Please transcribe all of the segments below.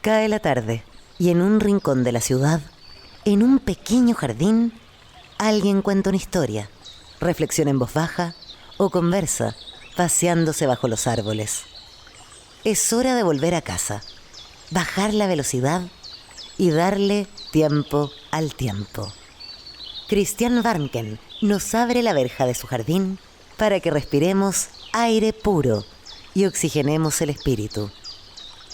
Cae la tarde y en un rincón de la ciudad, en un pequeño jardín, alguien cuenta una historia, reflexiona en voz baja o conversa, paseándose bajo los árboles. Es hora de volver a casa, bajar la velocidad y darle tiempo al tiempo. Christian Warnken nos abre la verja de su jardín para que respiremos aire puro y oxigenemos el espíritu.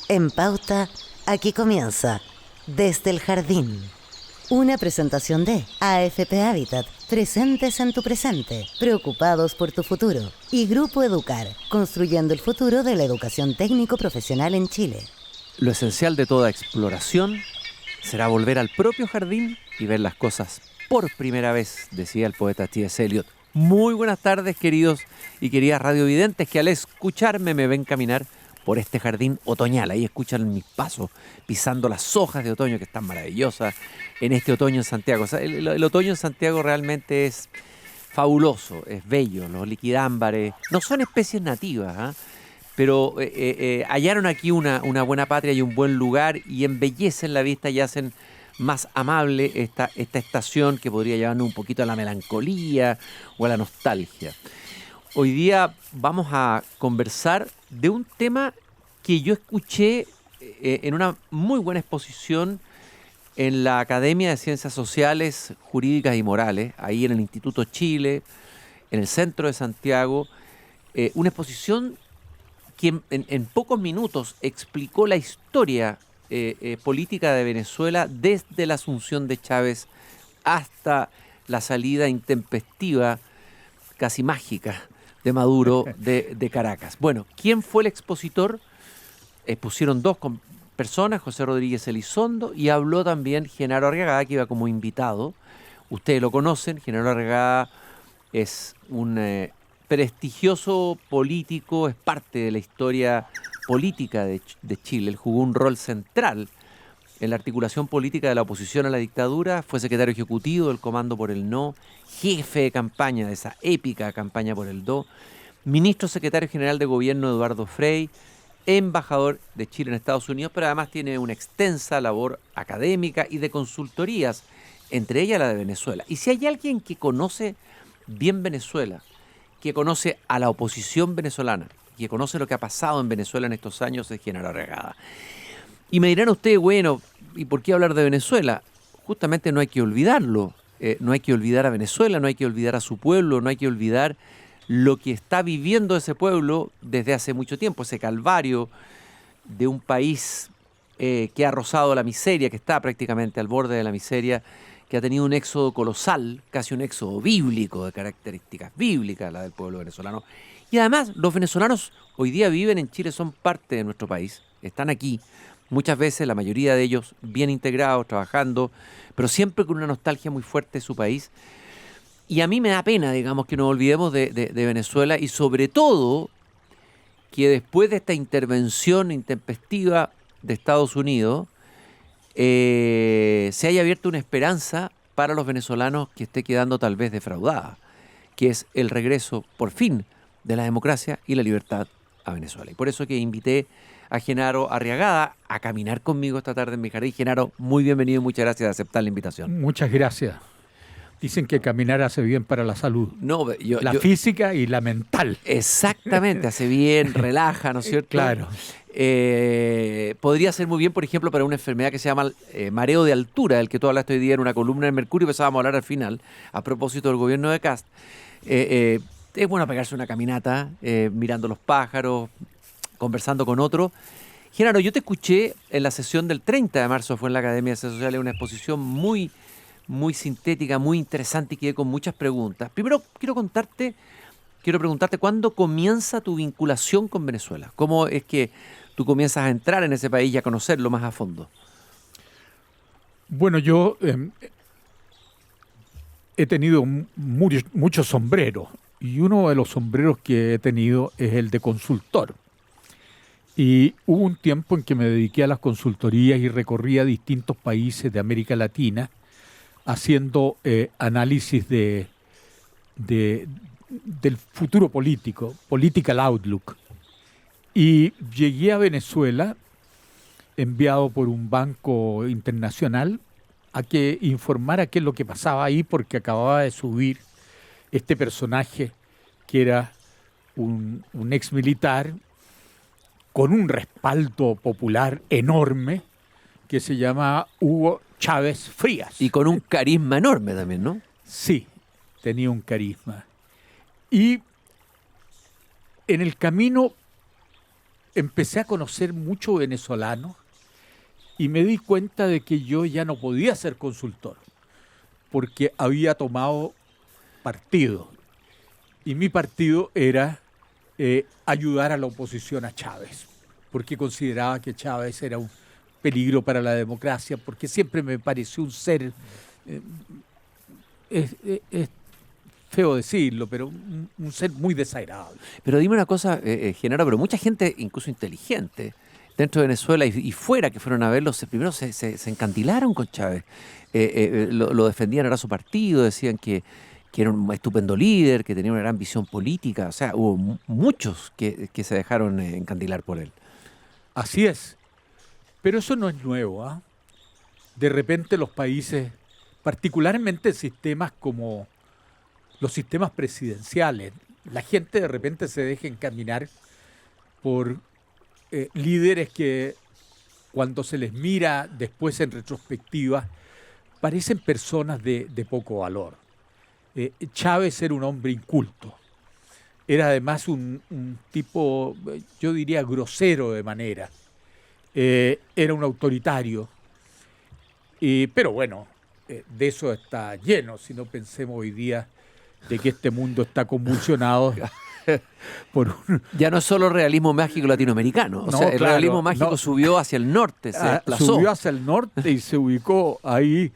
En Pauta, aquí comienza Desde el Jardín. Una presentación de AFP Habitat, presentes en tu presente, preocupados por tu futuro. Y Grupo Educar, construyendo el futuro de la educación técnico-profesional en Chile. Lo esencial de toda exploración será volver al propio jardín y ver las cosas por primera vez, decía el poeta T.S. Eliot. Muy buenas tardes, queridos y queridas radiovidentes que al escucharme me ven caminar por este jardín otoñal. Ahí escuchan mis pasos pisando las hojas de otoño que están maravillosas en este otoño en Santiago. O sea, el otoño en Santiago realmente es fabuloso, es bello. Los liquidámbares no son especies nativas, pero hallaron aquí una buena patria y un buen lugar y embellecen la vista y hacen más amable esta estación que podría llevarnos un poquito a la melancolía o a la nostalgia. Hoy día vamos a conversar de un tema que yo escuché en una muy buena exposición en la Academia de Ciencias Sociales, Jurídicas y Morales, ahí en el Instituto Chile, en el centro de Santiago, una exposición que en pocos minutos explicó la historia política de Venezuela desde la asunción de Chávez hasta la salida intempestiva, casi mágica, de Maduro de Caracas. Bueno, ¿quién fue el expositor? Expusieron dos personas, José Rodríguez Elizondo, y habló también Genaro Arriagada, que iba como invitado. Ustedes lo conocen, Genaro Arriagada es un prestigioso político, es parte de la historia política de Chile. Él jugó un rol central en la articulación política de la oposición a la dictadura, fue secretario ejecutivo del Comando por el No, jefe de campaña de esa épica campaña por el No, ministro secretario general de gobierno Eduardo Frei, embajador de Chile en Estados Unidos, pero además tiene una extensa labor académica y de consultorías, entre ellas la de Venezuela. Y si hay alguien que conoce bien Venezuela, que conoce a la oposición venezolana, que conoce lo que ha pasado en Venezuela en estos años, es Genaro Arriagada. Y me dirán ustedes, bueno, ¿y por qué hablar de Venezuela? Justamente no hay que olvidarlo. No hay que olvidar a Venezuela, no hay que olvidar a su pueblo, no hay que olvidar lo que está viviendo ese pueblo desde hace mucho tiempo, ese calvario de un país que ha rozado la miseria, que está prácticamente al borde de la miseria, que ha tenido un éxodo colosal, casi un éxodo bíblico, de características bíblicas, la del pueblo venezolano. Y además, los venezolanos hoy día viven en Chile, son parte de nuestro país, están aquí, muchas veces, la mayoría de ellos bien integrados, trabajando, pero siempre con una nostalgia muy fuerte de su país. Y a mí me da pena, digamos, que nos olvidemos de Venezuela y sobre todo que después de esta intervención intempestiva de Estados Unidos se haya abierto una esperanza para los venezolanos que esté quedando tal vez defraudada, que es el regreso, por fin, de la democracia y la libertad a Venezuela. Y por eso que invité a Genaro Arriagada a caminar conmigo esta tarde en mi jardín. Genaro, muy bienvenido y muchas gracias por aceptar la invitación. Muchas gracias. Dicen que caminar hace bien para la salud. No, la física y la mental. Exactamente, hace bien, relaja, ¿no es cierto? Claro. Podría ser muy bien, por ejemplo, para una enfermedad que se llama mareo de altura, del que tú hablaste hoy día en una columna de Mercurio, empezábamos a hablar al final, a propósito del gobierno de Kast. Es bueno pegarse una caminata, mirando los pájaros, conversando con otros. Genaro, yo te escuché en la sesión del 30 de marzo, fue en la Academia de Ciencias Sociales, una exposición muy sintética, muy interesante y quedé con muchas preguntas. Primero quiero preguntarte cuándo comienza tu vinculación con Venezuela. ¿Cómo es que tú comienzas a entrar en ese país y a conocerlo más a fondo? Bueno, yo he tenido muchos sombreros y uno de los sombreros que he tenido es el de consultor. Y hubo un tiempo en que me dediqué a las consultorías y recorría distintos países de América Latina haciendo análisis del futuro político, political outlook. Y llegué a Venezuela enviado por un banco internacional a que informara qué es lo que pasaba ahí, porque acababa de subir este personaje que era un ex militar con un respaldo popular enorme, que se llama Hugo Chávez Frías. Y con un carisma enorme también, ¿no? Sí, tenía un carisma. Y en el camino empecé a conocer mucho venezolano y me di cuenta de que yo ya no podía ser consultor, porque había tomado partido. Y mi partido era ayudar a la oposición a Chávez, porque consideraba que Chávez era un peligro para la democracia, porque siempre me pareció un ser, es feo decirlo, pero un ser muy desagradable. Pero dime una cosa, Genaro, pero mucha gente, incluso inteligente, dentro de Venezuela y fuera, que fueron a verlo, primero se encandilaron con Chávez. Lo defendían, era su partido, decían que era un estupendo líder, que tenía una gran visión política. O sea, hubo muchos que se dejaron encandilar por él. Así es. Pero eso no es nuevo, ¿ah? De repente los países, particularmente sistemas como los sistemas presidenciales, la gente de repente se deja encaminar por líderes que cuando se les mira después en retrospectiva parecen personas de poco valor. Chávez era un hombre inculto, era además un tipo, yo diría, grosero de manera, era un autoritario, pero bueno, de eso está lleno, si no pensemos hoy día de que este mundo está convulsionado por Ya no es solo realismo mágico latinoamericano, No, el claro, realismo mágico no. subió hacia el norte, se desplazó. Subió hacia el norte y se ubicó ahí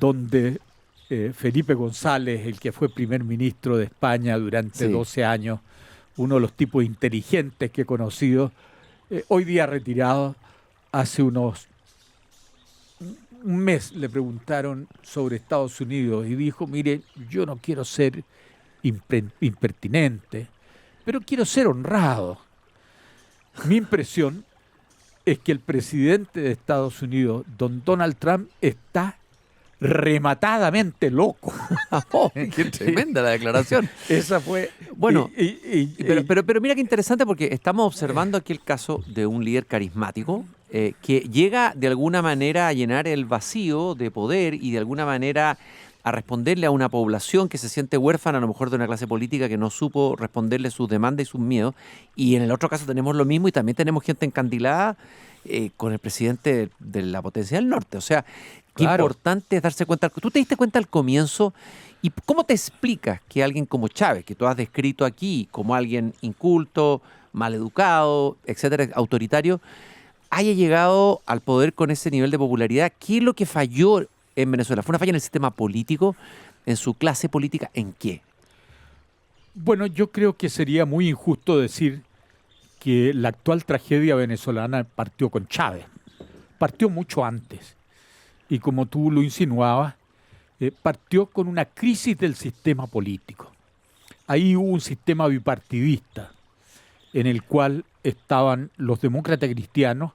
donde Felipe González, el que fue primer ministro de España durante Sí. 12 años, uno de los tipos inteligentes que he conocido, hoy día retirado, hace un mes le preguntaron sobre Estados Unidos y dijo, mire, yo no quiero ser impertinente, pero quiero ser honrado. Mi impresión es que el presidente de Estados Unidos, don Donald Trump, está rematadamente loco. Oh, qué tremenda la declaración. Esa fue... Bueno, pero pero mira qué interesante, porque estamos observando aquí el caso de un líder carismático que llega de alguna manera a llenar el vacío de poder y de alguna manera a responderle a una población que se siente huérfana a lo mejor de una clase política que no supo responderle sus demandas y sus miedos. Y en el otro caso tenemos lo mismo y también tenemos gente encandilada con el presidente de la potencia del norte. O sea, qué Claro. importante es darse cuenta. ¿Tú te diste cuenta al comienzo? ¿Y cómo te explicas que alguien como Chávez, que tú has descrito aquí como alguien inculto, maleducado, etcétera, autoritario, haya llegado al poder con ese nivel de popularidad? ¿Qué es lo que falló en Venezuela? ¿Fue una falla en el sistema político, en su clase política? ¿En qué? bueno, yo creo que sería muy injusto decir que la actual tragedia venezolana partió con Chávez. Partió mucho antes. Y como tú lo insinuabas, partió con una crisis del sistema político. Ahí hubo un sistema bipartidista en el cual estaban los demócratas cristianos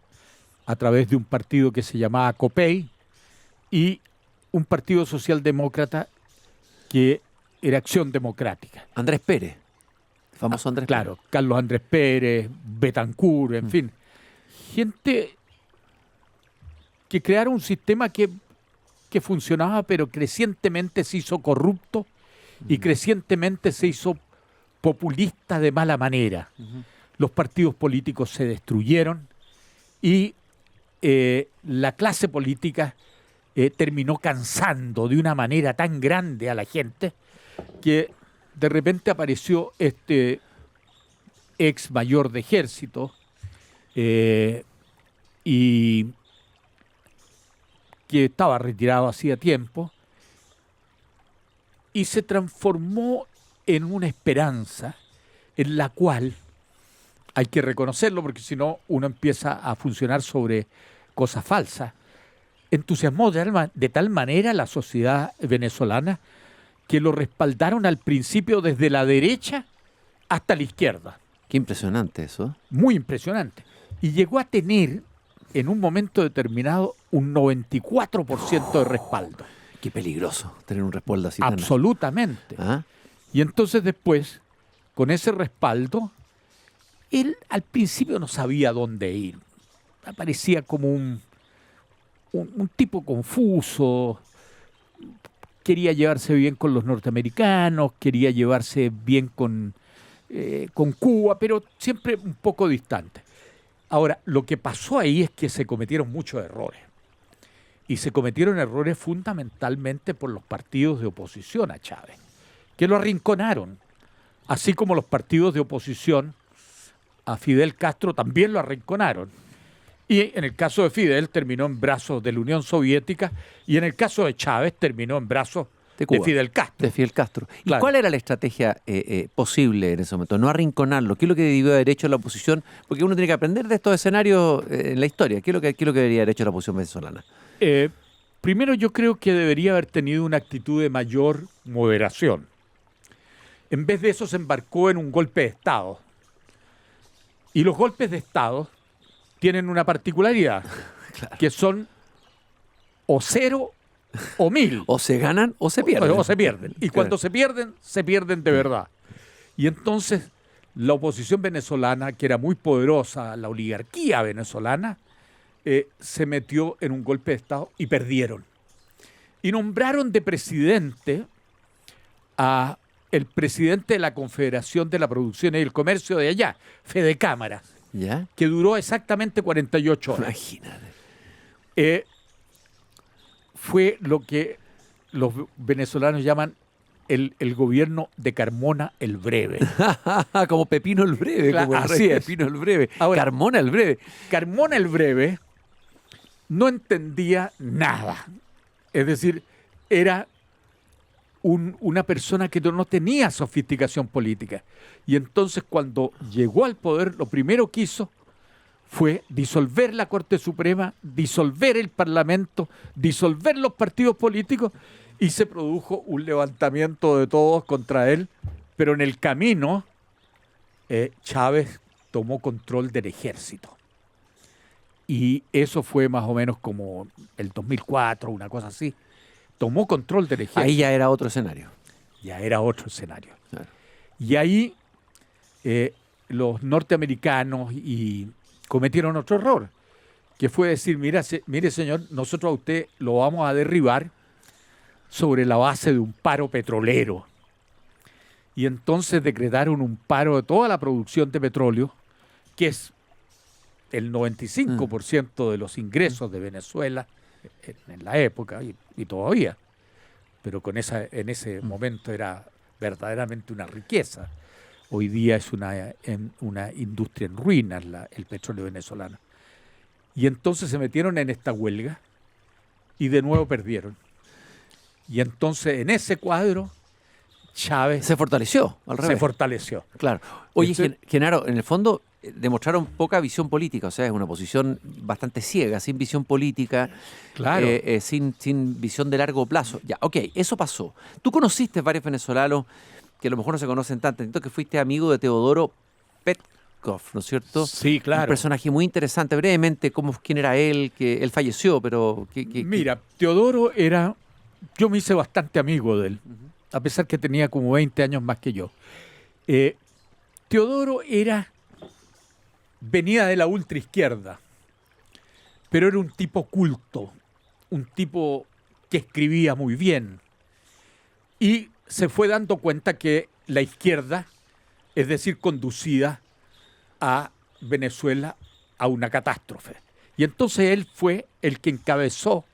a través de un partido que se llamaba COPEI y un partido socialdemócrata que era Acción Democrática. Andrés Pérez, el famoso Andrés Claro, Carlos Andrés Pérez, Betancur, en fin. Gente que crearon un sistema que funcionaba, pero crecientemente se hizo corrupto y crecientemente se hizo populista de mala manera. Los partidos políticos se destruyeron y la clase política terminó cansando de una manera tan grande a la gente que de repente apareció este ex mayor de ejército y que estaba retirado hacía tiempo y se transformó en una esperanza en la cual, hay que reconocerlo porque si no uno empieza a funcionar sobre cosas falsas, entusiasmó de tal manera la sociedad venezolana que lo respaldaron al principio desde la derecha hasta la izquierda. Qué impresionante eso. Muy impresionante. Y llegó a tener en un momento determinado un 94% de respaldo. Qué peligroso tener un respaldo así. Absolutamente. ¿Ah? Y entonces después, con ese respaldo, él al principio no sabía dónde ir. Aparecía como un tipo confuso, quería llevarse bien con los norteamericanos, quería llevarse bien con Cuba, pero siempre un poco distante. Ahora, lo que pasó ahí es que se cometieron muchos errores. Y se cometieron errores fundamentalmente por los partidos de oposición a Chávez, que lo arrinconaron, así como los partidos de oposición a Fidel Castro también lo arrinconaron. Y en el caso de Fidel terminó en brazos de la Unión Soviética y en el caso de Chávez terminó en brazos de Fidel Castro. De Fidel Castro. ¿Y Claro. cuál era la estrategia posible en ese momento? No arrinconarlo. ¿Qué es lo que debió haber hecho la oposición? Porque uno tiene que aprender de estos escenarios en la historia. ¿Qué es lo que debería haber hecho la oposición venezolana? Primero yo creo que debería haber tenido una actitud de mayor moderación. En vez de eso se embarcó en un golpe de Estado. Y los golpes de Estado tienen una particularidad, claro, que son o 0 o 1000. O se ganan o se pierden. O se pierden. Y cuando Claro. se pierden de verdad. Y entonces la oposición venezolana, que era muy poderosa, la oligarquía venezolana, se metió en un golpe de Estado y perdieron. Y nombraron de presidente a el presidente de la Confederación de la Producción y el Comercio de allá, Fede Cámara, ¿Ya? que duró exactamente 48 horas. Imagínate. Fue lo que los venezolanos llaman el gobierno de Carmona el Breve. Como Pepino el Breve. Claro, Como el así rey es. Pepino el Breve. Ahora, Carmona el Breve. Carmona el Breve no entendía nada. Es decir, era una persona que no tenía sofisticación política. Y entonces cuando llegó al poder, lo primero que hizo fue disolver la Corte Suprema, disolver el Parlamento, disolver los partidos políticos, y se produjo un levantamiento de todos contra él, pero en el camino Chávez tomó control del ejército. Y eso fue más o menos como el 2004, una cosa así. Tomó control del ejército. Ahí ya era otro escenario. Ya era otro escenario. Claro. Y ahí los norteamericanos cometieron otro error, que fue decir, mire señor, nosotros a usted lo vamos a derribar sobre la base de un paro petrolero. Y entonces decretaron un paro de toda la producción de petróleo, que es el 95% de los ingresos de Venezuela en la época y todavía. Pero en ese momento era verdaderamente una riqueza. Hoy día es una industria en ruinas el petróleo venezolano. Y entonces se metieron en esta huelga y de nuevo perdieron. Y entonces en ese cuadro Chávez Se fortaleció, al revés. se fortaleció. Claro. Oye, Entonces- Genaro, en el fondo demostraron poca visión política, o sea, es una posición bastante ciega, sin visión política, Claro. sin visión de largo plazo. Ya, ok, eso pasó. Tú conociste varios venezolanos que a lo mejor no se conocen tanto. Entiendo que fuiste amigo de Teodoro Petkov, ¿no es cierto? Sí, claro. Un personaje muy interesante. Brevemente, quién era él, que él falleció, pero... Mira, Teodoro yo me hice bastante amigo de él, a pesar que tenía como 20 años más que yo. Teodoro venía de la ultraizquierda, pero era un tipo culto, un tipo que escribía muy bien. Y se fue dando cuenta que la izquierda, es decir, conducida a Venezuela a una catástrofe. Y entonces él fue el que encabezó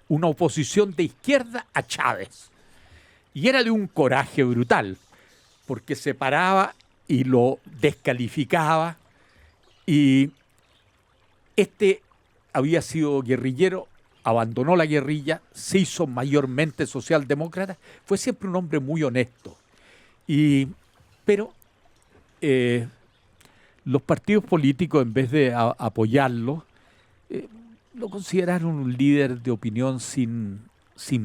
una oposición de izquierda a Chávez. Y era de un coraje brutal, porque se paraba y lo descalificaba. Y este había sido guerrillero, abandonó la guerrilla, se hizo mayormente socialdemócrata, fue siempre un hombre muy honesto. Pero los partidos políticos, en vez de apoyarlo, lo consideraron un líder de opinión sin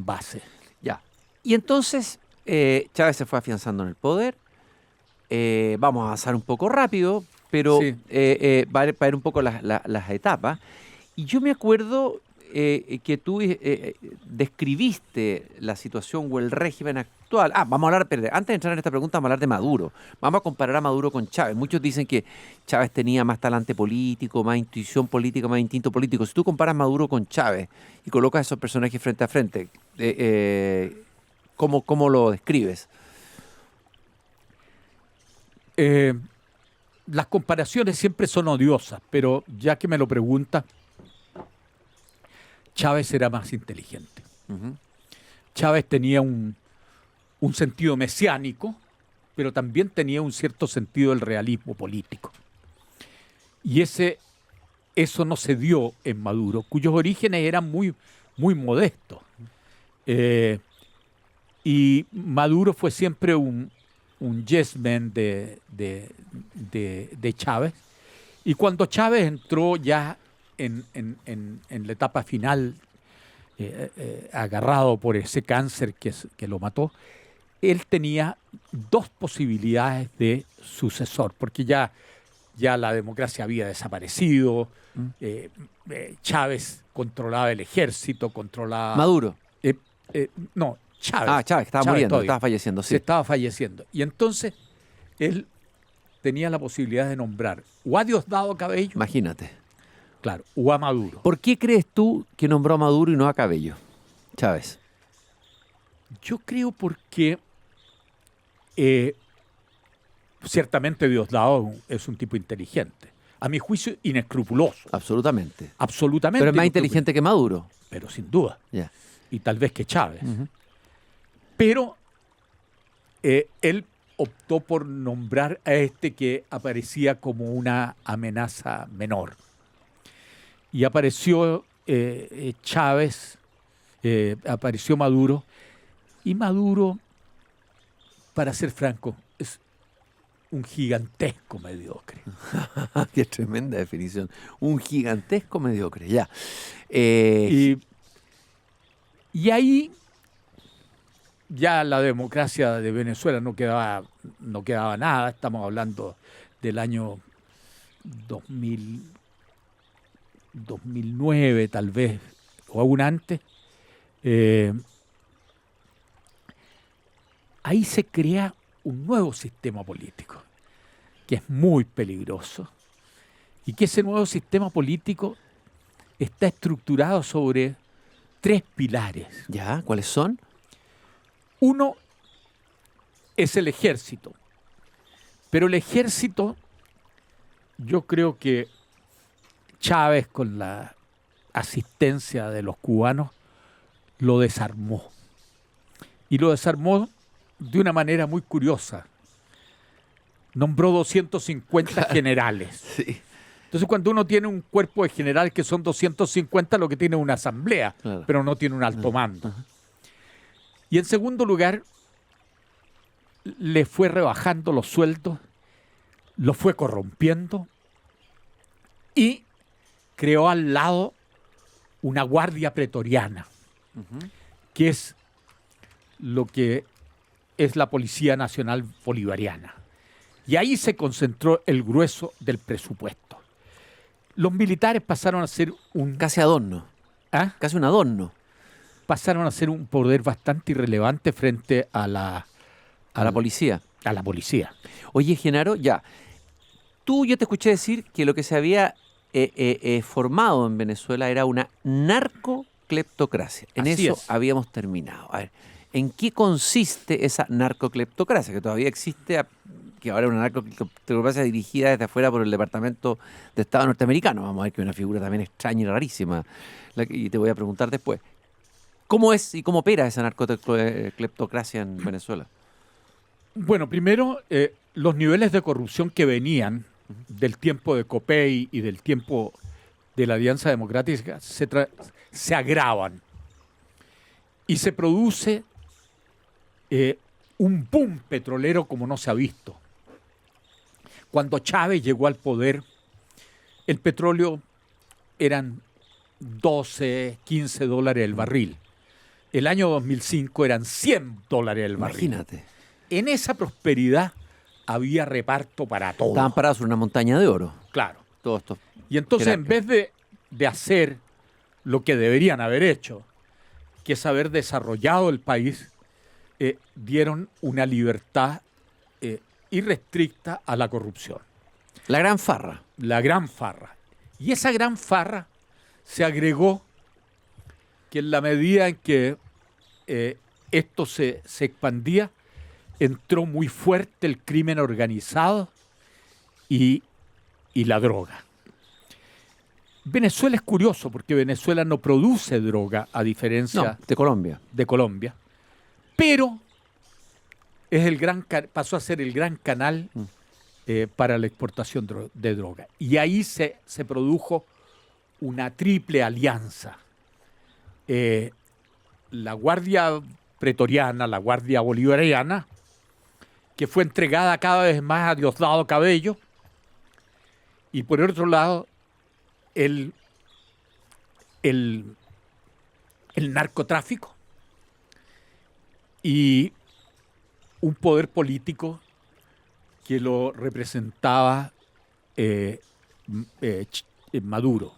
base. Ya. Y entonces Chávez se fue afianzando en el poder. Vamos a avanzar un poco rápido, pero Sí. para ir un poco las etapas. Y yo me acuerdo que tú describiste la situación o el régimen actual. Vamos a hablar, antes de entrar en esta pregunta, vamos a hablar de Maduro. Vamos a comparar a Maduro con Chávez. Muchos dicen que Chávez tenía más talante político, más intuición política, más instinto político. Si tú comparas Maduro con Chávez y colocas a esos personajes frente a frente, ¿cómo lo describes? Las comparaciones siempre son odiosas, pero ya que me lo preguntas, Chávez era más inteligente. Uh-huh. Chávez tenía un sentido mesiánico, pero también tenía un cierto sentido del realismo político. Y eso no se dio en Maduro, cuyos orígenes eran muy, muy modestos. Y Maduro fue siempre un yes man de Chávez. Y cuando Chávez entró ya en la etapa final, agarrado por ese cáncer que lo mató, él tenía dos posibilidades de sucesor, porque ya la democracia había desaparecido, Chávez controlaba el ejército, controlaba... Maduro. No, Chávez. Chávez, estaba muriendo, todavía. Estaba falleciendo, sí. Se estaba falleciendo. Y entonces él tenía la posibilidad de nombrar o a Diosdado Cabello... Imagínate. Claro, o a Maduro. ¿Por qué crees tú que nombró a Maduro y no a Cabello, Chávez? Yo creo porque ciertamente Diosdado es un tipo inteligente. A mi juicio, inescrupuloso. Absolutamente. Absolutamente. Pero es más inteligente que Maduro. Pero sin duda. Yeah. Y tal vez que Chávez. Uh-huh. Pero él optó por nombrar a este que aparecía como una amenaza menor. Y apareció Chávez, apareció Maduro, y Maduro, para ser franco, es un gigantesco mediocre. Qué tremenda definición. Un gigantesco mediocre, ya. Y ahí ya la democracia de Venezuela no quedaba nada. Estamos hablando del año 2009 tal vez, o aún antes. Ahí se crea un nuevo sistema político, que es muy peligroso, y que ese nuevo sistema político está estructurado sobre tres pilares. ¿Ya? ¿Cuáles son? Uno es el ejército, pero el ejército, yo creo que Chávez, con la asistencia de los cubanos, lo desarmó. Y lo desarmó de una manera muy curiosa. Nombró 250 generales. Sí. Entonces, cuando uno tiene un cuerpo de general que son 250, lo que tiene es una asamblea, Claro. pero no tiene un alto mando. Y en segundo lugar, le fue rebajando los sueldos, lo fue corrompiendo y creó al lado una guardia pretoriana, que es lo que es la Policía Nacional Bolivariana. Y ahí se concentró el grueso del presupuesto. Los militares pasaron a ser Casi adorno. Casi un adorno. Pasaron a ser un poder bastante irrelevante frente a la policía. A la policía. Oye, Genaro, ya. Yo te escuché decir que lo que se había formado en Venezuela era una narcocleptocracia. En Así eso es. habíamos terminado. A ver, ¿en qué consiste esa narcocleptocracia? Que todavía existe, que ahora es una narcocleptocracia dirigida desde afuera por el Departamento de Estado norteamericano. Vamos a ver que es una figura también extraña y rarísima. Y te voy a preguntar después. ¿Cómo es y cómo opera esa narcocleptocracia en Venezuela? Bueno, primero, los niveles de corrupción que venían del tiempo de Copey y del tiempo de la Alianza Democrática se agravan. Y se produce un boom petrolero como no se ha visto. Cuando Chávez llegó al poder, el petróleo eran 12, 15 dólares el barril. El año 2005 eran 100 dólares el barril. Imagínate. En esa prosperidad había reparto para todos. Estaban parados en una montaña de oro. Claro. Todo esto. Y entonces, en vez de de hacer lo que deberían haber hecho, que es haber desarrollado el país, dieron una libertad irrestricta a la corrupción. La gran farra. La gran farra. Y esa gran farra se agregó que en la medida en que esto se expandía, entró muy fuerte el crimen organizado y la droga. Venezuela es curioso porque Venezuela no produce droga a diferencia de Colombia. De Colombia, pero es pasó a ser el gran canal para la exportación de droga. Y ahí se produjo una triple alianza. La Guardia Pretoriana, la Guardia Bolivariana, que fue entregada cada vez más a Diosdado Cabello, y por otro lado, el narcotráfico y un poder político que lo representaba Maduro.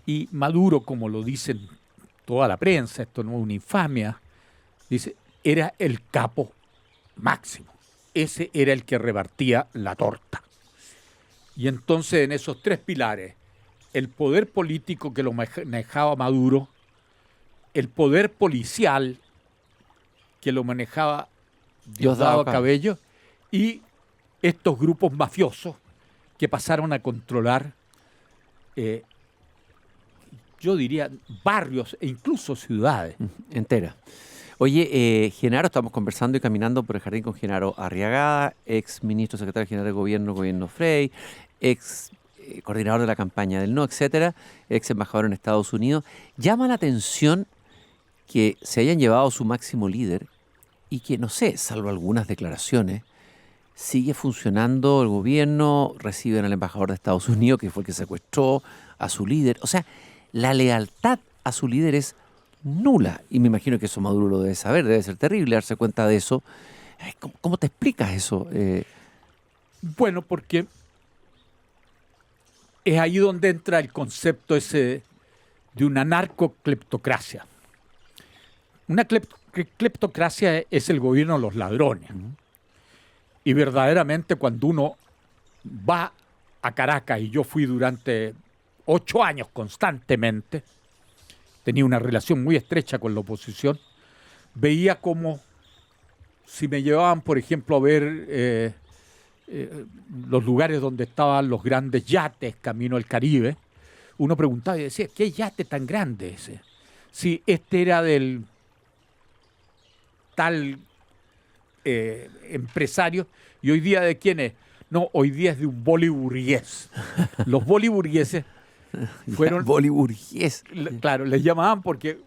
Y Maduro, como lo dicen toda la prensa, esto no es una infamia, dice, era el capo máximo. Ese era el que repartía la torta. Y entonces en esos tres pilares, el poder político que lo manejaba Maduro, el poder policial que lo manejaba Diosdado Cabello, y estos grupos mafiosos que pasaron a controlar, yo diría, barrios e incluso ciudades. Enteras. Oye, Genaro, estamos conversando y caminando por el jardín con Genaro Arriagada, ex ministro secretario general del gobierno Frey, ex coordinador de la campaña del no, etcétera, ex embajador en Estados Unidos. Llama la atención que se hayan llevado a su máximo líder y que, no sé, salvo algunas declaraciones, sigue funcionando el gobierno, reciben al embajador de Estados Unidos, que fue el que secuestró a su líder. O sea, la lealtad a su líder es nula. Y me imagino que eso Maduro lo debe saber, debe ser terrible darse cuenta de eso. ¿Cómo te explicas eso? Bueno, porque es ahí donde entra el concepto ese de una narcocleptocracia. Una cleptocracia es el gobierno de los ladrones. Y verdaderamente cuando uno va a Caracas, y yo fui durante 8 años constantemente, tenía una relación muy estrecha con la oposición, veía como si me llevaban, por ejemplo, a ver los lugares donde estaban los grandes yates camino al Caribe, uno preguntaba y decía, ¿qué yate tan grande ese? Si este era del tal empresario, y hoy día ¿de quién es? No, hoy día es de un boliburgués. Los boliburgueses fueron... Boliburgués. Claro, les llamaban porque,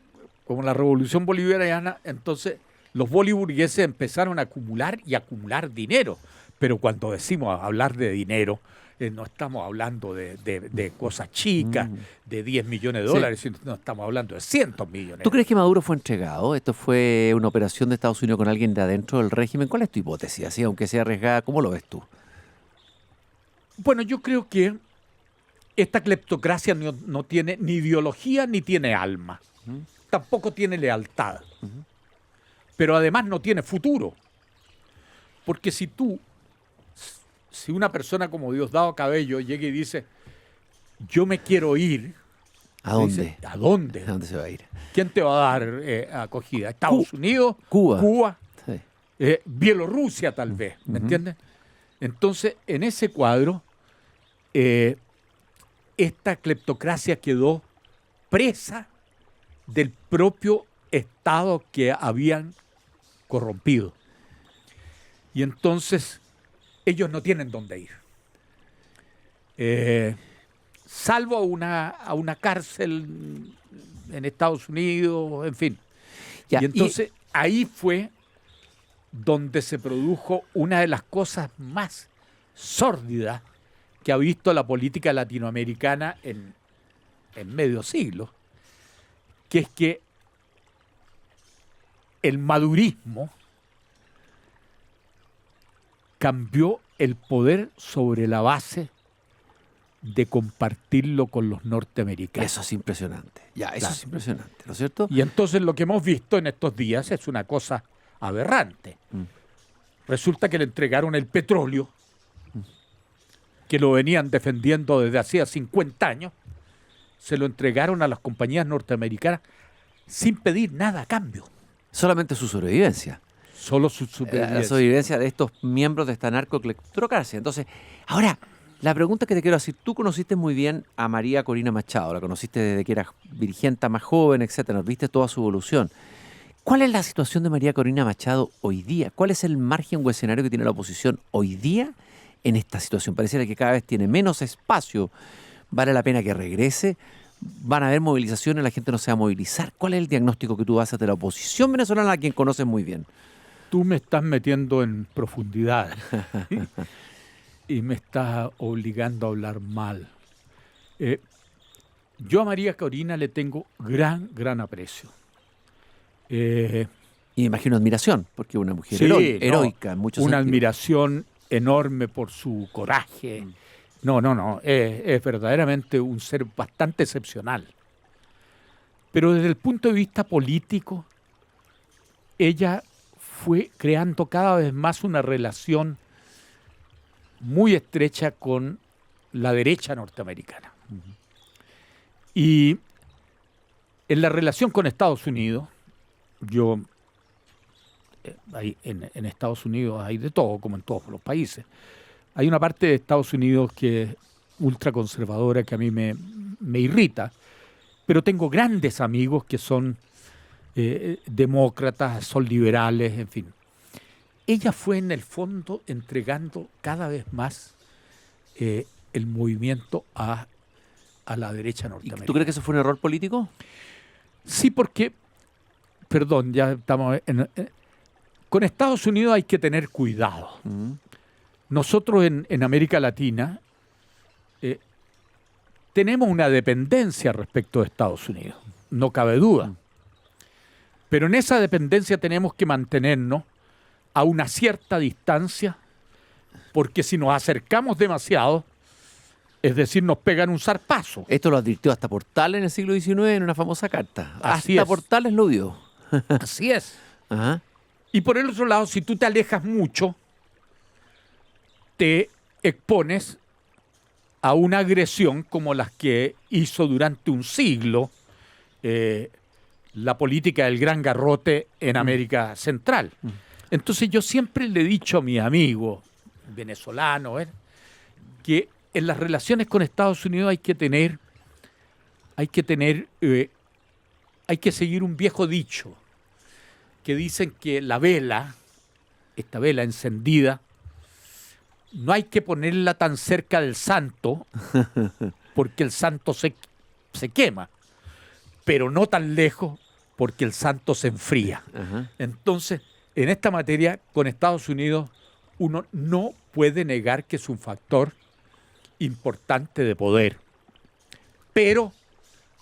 como la revolución bolivariana, entonces los boliburgueses empezaron a acumular y acumular dinero. Pero cuando decimos hablar de dinero, no estamos hablando de cosas chicas, de 10 millones de dólares, sino no estamos hablando de cientos millones. ¿Tú crees que Maduro fue entregado? ¿Esto fue una operación de Estados Unidos con alguien de adentro del régimen? ¿Cuál es tu hipótesis? Así, aunque sea arriesgada, ¿cómo lo ves tú? Bueno, yo creo que esta cleptocracia no tiene ni ideología ni tiene alma. Tampoco tiene lealtad. Pero además no tiene futuro. Porque si una persona como Diosdado Cabello llega y dice, yo me quiero ir, ¿a dónde? Dice, ¿a dónde? ¿A dónde se va a ir? ¿Quién te va a dar acogida? ¿Estados Unidos? Cuba. Sí. Bielorrusia tal vez, ¿me entiendes? Entonces, en ese cuadro, esta cleptocracia quedó presa del propio Estado que habían corrompido. Y entonces ellos no tienen dónde ir. Salvo a una cárcel en Estados Unidos, en fin. Ya, y entonces ahí fue donde se produjo una de las cosas más sórdidas que ha visto la política latinoamericana en medio siglo, que es que el madurismo cambió el poder sobre la base de compartirlo con los norteamericanos. Eso es impresionante. Ya, eso Claro. es impresionante, ¿no es cierto? Y entonces lo que hemos visto en estos días es una cosa aberrante. Resulta que le entregaron el petróleo, que lo venían defendiendo desde hacía 50 años, se lo entregaron a las compañías norteamericanas sin pedir nada a cambio. Solamente su sobrevivencia. Solo su La supervivencia. sobrevivencia de estos miembros de esta narcocleptocracia. Entonces, ahora, la pregunta que te quiero hacer, tú conociste muy bien a María Corina Machado, la conociste desde que era dirigente más joven, etcétera, viste toda su evolución. ¿Cuál es la situación de María Corina Machado hoy día? ¿Cuál es el margen o escenario que tiene la oposición hoy día en esta situación? Pareciera que cada vez tiene menos espacio. ¿Vale la pena que regrese? ¿Van a haber movilizaciones? ¿La gente no se va a movilizar? ¿Cuál es el diagnóstico que tú haces de la oposición venezolana, a quien conoces muy bien? Tú me estás metiendo en profundidad y me estás obligando a hablar mal. Yo a María Corina le tengo gran aprecio. Y me imagino admiración, porque es una mujer Sí, heroica en muchos una sentidos. admiración enorme por su coraje. No, es verdaderamente un ser bastante excepcional. Pero desde el punto de vista político, ella fue creando cada vez más una relación muy estrecha con la derecha norteamericana. Y en la relación con Estados Unidos, en Estados Unidos hay de todo, como en todos los países. Hay una parte de Estados Unidos que es ultraconservadora, que a mí me irrita, pero tengo grandes amigos que son demócratas, son liberales, en fin. Ella fue en el fondo entregando cada vez más el movimiento a la derecha ¿Y norteamericana. tú crees que eso fue un error político? Sí, porque, perdón, ya estamos con Estados Unidos hay que tener cuidado. Nosotros en América Latina tenemos una dependencia respecto de Estados Unidos, no cabe duda. Pero en esa dependencia tenemos que mantenernos a una cierta distancia, porque si nos acercamos demasiado, es decir, nos pegan un zarpazo. Esto lo advirtió hasta Portales en el siglo XIX en una famosa carta. Así Hasta es. Portales lo dio. Así es. Ajá. Y por el otro lado, si tú te alejas mucho, te expones a una agresión como las que hizo durante un siglo la política del gran garrote en América Central. Entonces yo siempre le he dicho a mis amigos venezolanos que en las relaciones con Estados Unidos hay que seguir un viejo dicho que dicen que la vela, esta vela encendida, no hay que ponerla tan cerca del santo porque el santo se quema, pero no tan lejos porque el santo se enfría. Ajá. Entonces, en esta materia, con Estados Unidos, uno no puede negar que es un factor importante de poder, pero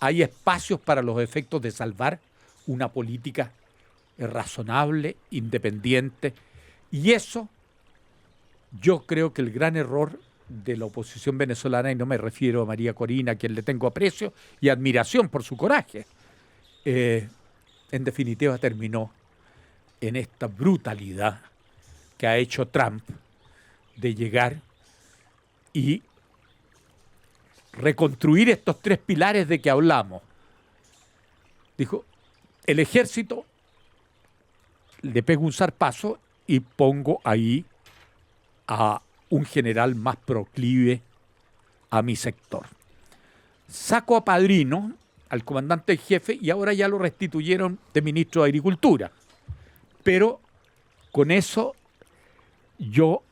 hay espacios para los efectos de salvar una política razonable, independiente, y eso yo creo que el gran error de la oposición venezolana, y no me refiero a María Corina, a quien le tengo aprecio y admiración por su coraje, en definitiva terminó en esta brutalidad que ha hecho Trump de llegar y reconstruir estos tres pilares de que hablamos. Dijo, el ejército le pego un zarpazo y pongo ahí a un general más proclive a mi sector. Saco a Padrino, al comandante en jefe, y ahora ya lo restituyeron de ministro de Agricultura. Pero con eso yo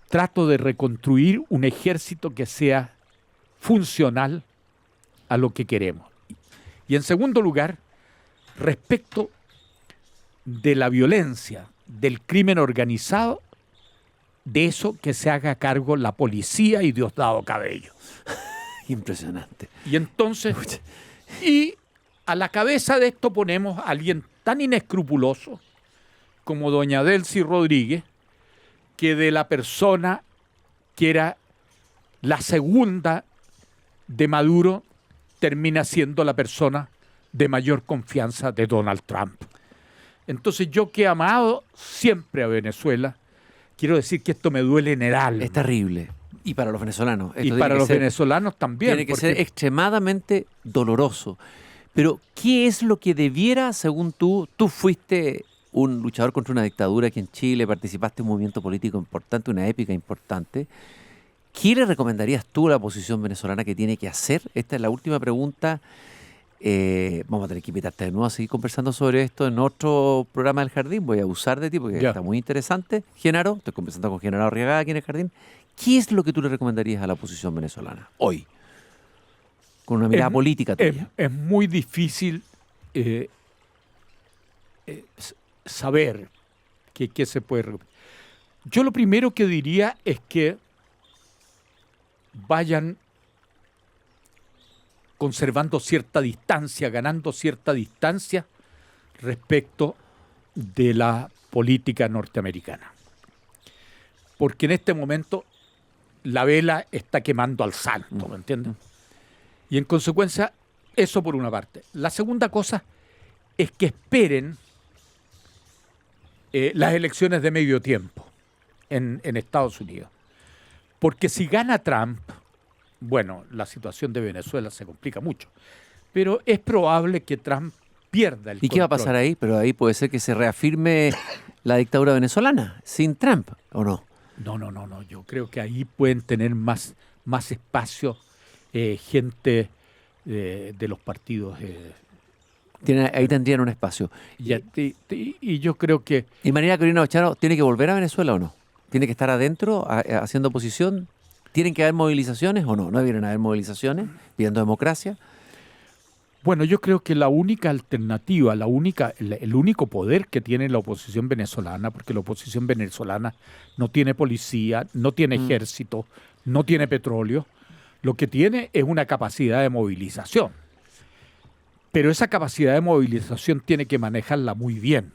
trato de reconstruir un ejército que sea funcional a lo que queremos. Y en segundo lugar, respecto de la violencia, del crimen organizado, de eso que se haga cargo la policía y Diosdado Cabello. Impresionante. Y entonces, y a la cabeza de esto ponemos a alguien tan inescrupuloso como doña Delcy Rodríguez, que de la persona que era la segunda de Maduro termina siendo la persona de mayor confianza de Donald Trump. Entonces yo que he amado siempre a Venezuela, quiero decir que esto me duele en el alma. Es terrible. Y para los venezolanos. Y para los venezolanos también. Tiene que ser extremadamente doloroso. Pero, ¿qué es lo que debiera, según tú fuiste un luchador contra una dictadura aquí en Chile, participaste en un movimiento político importante, una épica importante? ¿Qué le recomendarías tú a la oposición venezolana que tiene que hacer? Esta es la última pregunta. Vamos a tener que invitarte de nuevo a seguir conversando sobre esto en otro programa del Jardín. Voy a abusar de ti porque está muy interesante. Genaro, estoy conversando con Genaro Arriagada aquí en el Jardín. ¿Qué es lo que tú le recomendarías a la oposición venezolana hoy? Con una mirada política tuya. Es muy difícil saber qué se puede. Yo lo primero que diría es que vayan conservando cierta distancia, ganando cierta distancia respecto de la política norteamericana. Porque en este momento la vela está quemando al santo, ¿me entiendes? Y en consecuencia, eso por una parte. La segunda cosa es que esperen las elecciones de medio tiempo en Estados Unidos. Porque si gana Trump, bueno, la situación de Venezuela se complica mucho. Pero es probable que Trump pierda el control. ¿Y qué va a pasar ahí? Pero ahí puede ser que se reafirme la dictadura venezolana sin Trump, ¿o no? No. Yo creo que ahí pueden tener más espacio gente de los partidos. Ahí tendrían un espacio. Y yo creo que... ¿Y María Corina Machado tiene que volver a Venezuela o no? ¿Tiene que estar adentro haciendo oposición? ¿Tienen que haber movilizaciones o no? ¿No deberían haber movilizaciones pidiendo democracia? Bueno, yo creo que la única alternativa, el único poder que tiene la oposición venezolana, porque la oposición venezolana no tiene policía, no tiene ejército, no tiene petróleo, lo que tiene es una capacidad de movilización. Pero esa capacidad de movilización tiene que manejarla muy bien.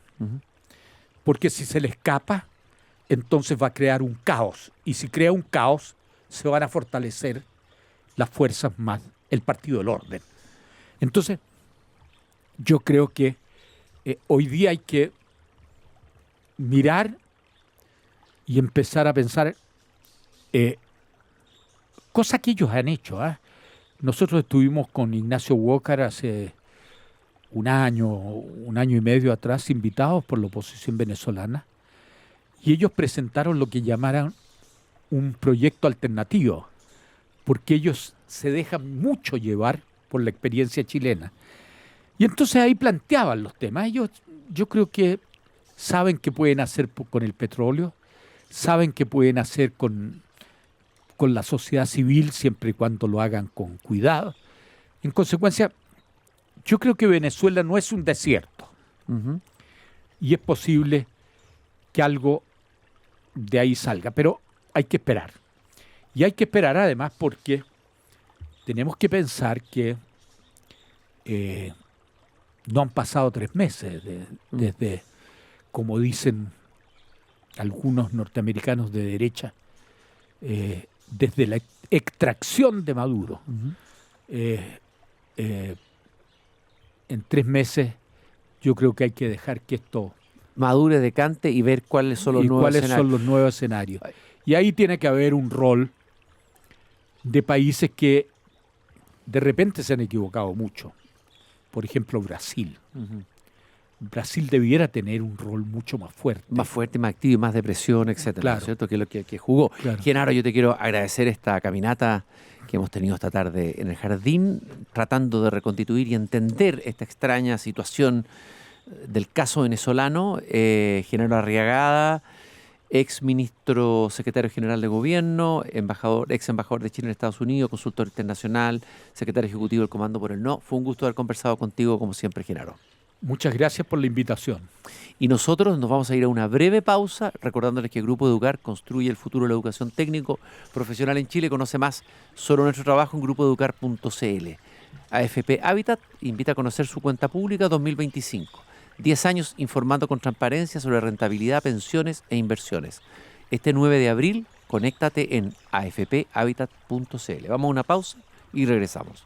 Porque si se le escapa, entonces va a crear un caos. Y si crea un caos, se van a fortalecer las fuerzas más, el Partido del Orden. Entonces, yo creo que hoy día hay que mirar y empezar a pensar cosas que ellos han hecho. Nosotros estuvimos con Ignacio Walker hace un año y medio atrás, invitados por la oposición venezolana, y ellos presentaron lo que llamaran un proyecto alternativo, porque ellos se dejan mucho llevar por la experiencia chilena. Y entonces ahí planteaban los temas. Ellos, yo creo que saben qué pueden hacer con el petróleo, saben qué pueden hacer con la sociedad civil, siempre y cuando lo hagan con cuidado. En consecuencia, yo creo que Venezuela no es un desierto. Y es posible que algo de ahí salga, pero hay que esperar. Y hay que esperar además porque tenemos que pensar que no han pasado 3 meses desde, como dicen algunos norteamericanos de derecha, desde la extracción de Maduro. En 3 meses yo creo que hay que dejar que esto madure, decante y ver cuáles son los nuevos escenarios. Y ahí tiene que haber un rol de países que de repente se han equivocado mucho. Por ejemplo, Brasil. Brasil debiera tener un rol mucho más fuerte. Más fuerte, más activo, más de presión, etcétera. Claro. ¿No es cierto? Que es lo que jugó. Claro. Genaro, yo te quiero agradecer esta caminata que hemos tenido esta tarde en el Jardín, tratando de reconstituir y entender esta extraña situación del caso venezolano. Genaro Arriagada, ex ministro secretario general de gobierno, ex embajador de Chile en Estados Unidos, consultor internacional, secretario ejecutivo del Comando por el No. Fue un gusto haber conversado contigo, como siempre, Genaro. Muchas gracias por la invitación. Y nosotros nos vamos a ir a una breve pausa, recordándoles que Grupo Educar construye el futuro de la educación técnico profesional en Chile. Conoce más sobre nuestro trabajo en grupoeducar.cl. AFP Habitat invita a conocer su cuenta pública 2025. 10 años informando con transparencia sobre rentabilidad, pensiones e inversiones. Este 9 de abril conéctate en afphabitat.cl. Vamos a una pausa y regresamos.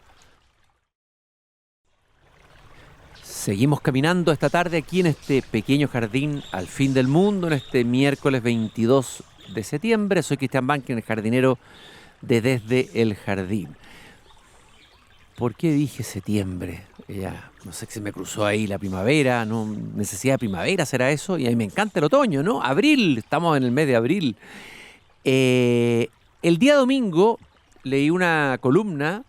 Seguimos caminando esta tarde aquí en este pequeño jardín al fin del mundo, en este miércoles 22 de septiembre. Soy Cristian Bankin, el jardinero de Desde el Jardín. ¿Por qué dije septiembre? Ya, no sé si me cruzó ahí la primavera, ¿no? Necesidad de primavera, ¿será eso? Y a mí me encanta el otoño, ¿no? Abril, estamos en el mes de abril. El día domingo leí una columna,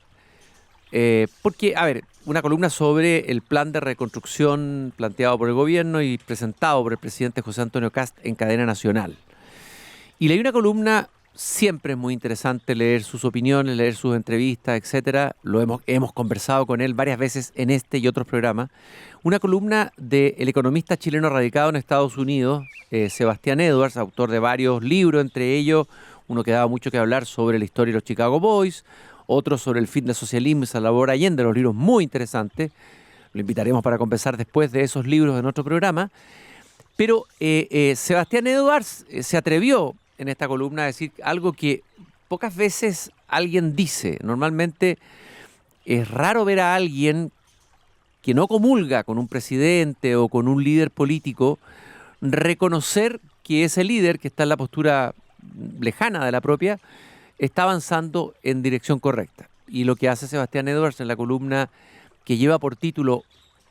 porque, a ver, una columna sobre el plan de reconstrucción planteado por el gobierno y presentado por el presidente José Antonio Kast en cadena nacional. Y leí una columna, siempre es muy interesante leer sus opiniones, leer sus entrevistas, etcétera. Hemos conversado con él varias veces en este y otros programas. Una columna del economista chileno radicado en Estados Unidos, Sebastián Edwards, autor de varios libros, entre ellos uno que daba mucho que hablar sobre la historia de los Chicago Boys, otro sobre el fin del socialismo y Salvador Allende, los libros muy interesantes. Lo invitaremos para conversar después de esos libros en otro programa. Pero Sebastián Edwards se atrevió en esta columna a decir algo que pocas veces alguien dice. Normalmente es raro ver a alguien que no comulga con un presidente o con un líder político reconocer que ese líder, que está en la postura lejana de la propia, está avanzando en dirección correcta. Y lo que hace Sebastián Edwards en la columna, que lleva por título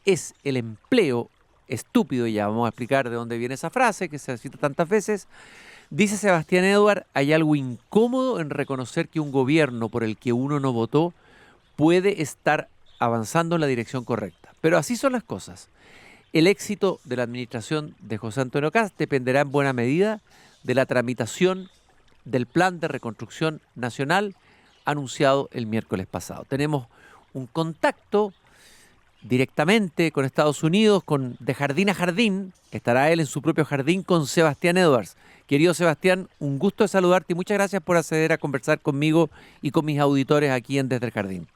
"Es el empleo estúpido", y ya vamos a explicar de dónde viene esa frase que se cita tantas veces, dice Sebastián Edwards: hay algo incómodo en reconocer que un gobierno por el que uno no votó puede estar avanzando en la dirección correcta. Pero así son las cosas. El éxito de la administración de José Antonio Kast dependerá en buena medida de la tramitación del Plan de Reconstrucción Nacional anunciado el miércoles pasado. Tenemos un contacto directamente con Estados Unidos, de jardín a jardín. Estará él en su propio jardín con Sebastián Edwards. Querido Sebastián, un gusto de saludarte y muchas gracias por acceder a conversar conmigo y con mis auditores aquí en Desde el Jardín.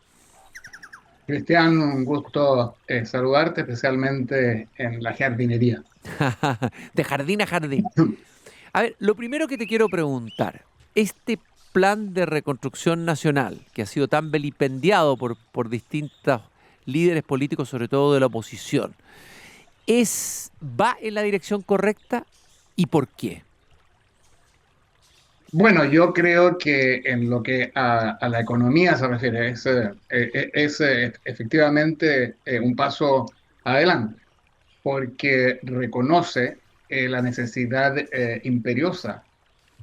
Cristian, un gusto saludarte, especialmente en la jardinería. De jardín a jardín. A ver, lo primero que te quiero preguntar, este plan de reconstrucción nacional, que ha sido tan vilipendiado por distintos líderes políticos, sobre todo de la oposición, ¿va en la dirección correcta y por qué? Bueno, yo creo que en lo que a la economía se refiere, es efectivamente un paso adelante, porque reconoce la necesidad imperiosa